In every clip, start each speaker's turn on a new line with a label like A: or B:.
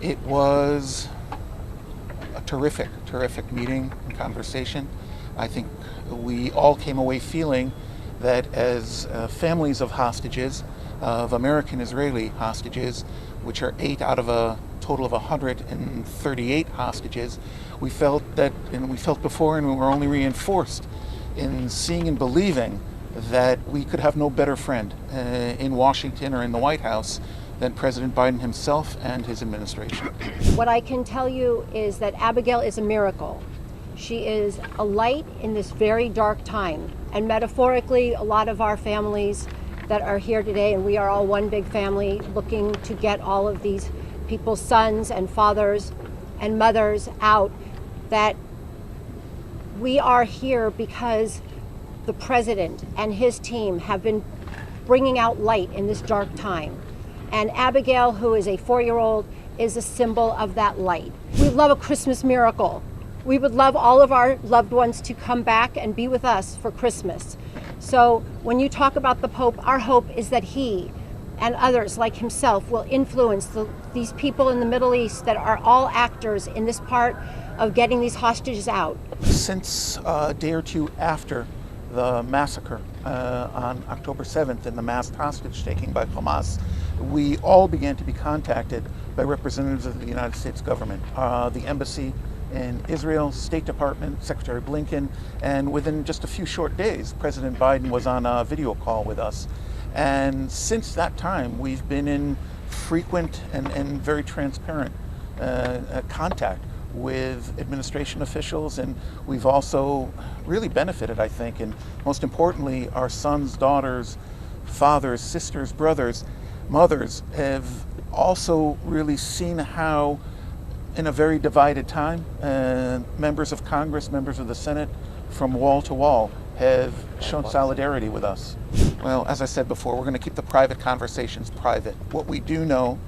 A: It was a terrific meeting and conversation. I think we all came away feeling that as families of hostages, of American-Israeli hostages, which are 8 out of a total of 138 hostages, we felt that, and we felt before, and we were only reinforced in seeing and believing that we could have no better friend in Washington or in the White House than President Biden himself and his administration.
B: What I can tell you is that Abigail is a miracle. She is a light in this very dark time. And metaphorically, a lot of our families that are here today, and we are all one big family, looking to get all of these people's sons and fathers and mothers out, that we are here because the president and his team have been bringing out light in this dark time. And Abigail, who is a 4-year-old, is a symbol of that light. We love a Christmas miracle. We would love all of our loved ones to come back and be with us for Christmas. So when you talk about the Pope, our hope is that he and others like himself will influence these people in the Middle East that are all actors in this part of getting these hostages out.
A: Since a day or two after the massacre on October 7th and the mass hostage taking by Hamas, we all began to be contacted by representatives of the United States government, the embassy in Israel, State Department, Secretary Blinken, and within just a few short days, President Biden was on a video call with us. And since that time, we've been in frequent and very transparent contact with administration officials, and we've also really benefited, I think, and most importantly, our sons, daughters, fathers, sisters, brothers, mothers have also really seen how, in a very divided time, members of Congress, members of the Senate, from wall to wall, have shown solidarity with us. Well, as I said before, we're going to keep the private conversations private. What we do know,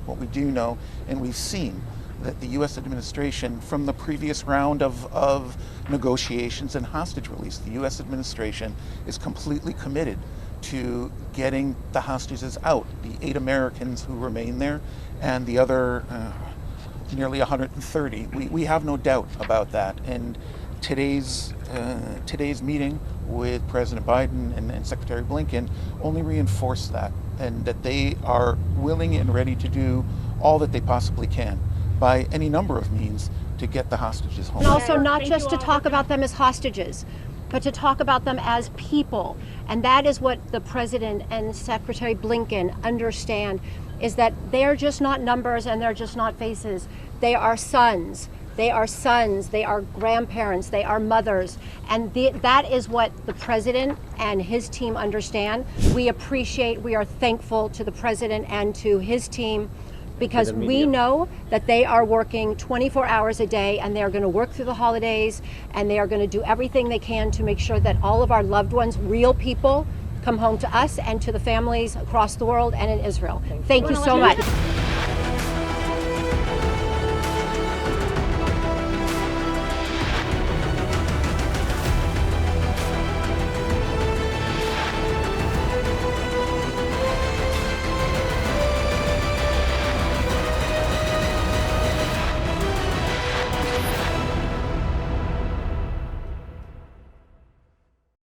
A: and we've seen that the U.S. administration, from the previous round of negotiations and hostage release, the U.S. administration is completely committed to getting the hostages out, the 8 Americans who remain there, and the other nearly 130. We have no doubt about that. And today's meeting with President Biden and Secretary Blinken only reinforced that, and that they are willing and ready to do all that they possibly can by any number of means to get the hostages home.
B: And also not just to talk about them as hostages, but to talk about them as people. And that is what the President and Secretary Blinken understand, is that they're just not numbers and they're just not faces. They are sons. They are sons, they are grandparents, they are mothers. And that is what the President and his team understand. We are thankful to the President and to his team, because we know that they are working 24 hours a day, and they are going to work through the holidays, and they are going to do everything they can to make sure that all of our loved ones, real people, come home to us and to the families across the world and in Israel. Thank you so much.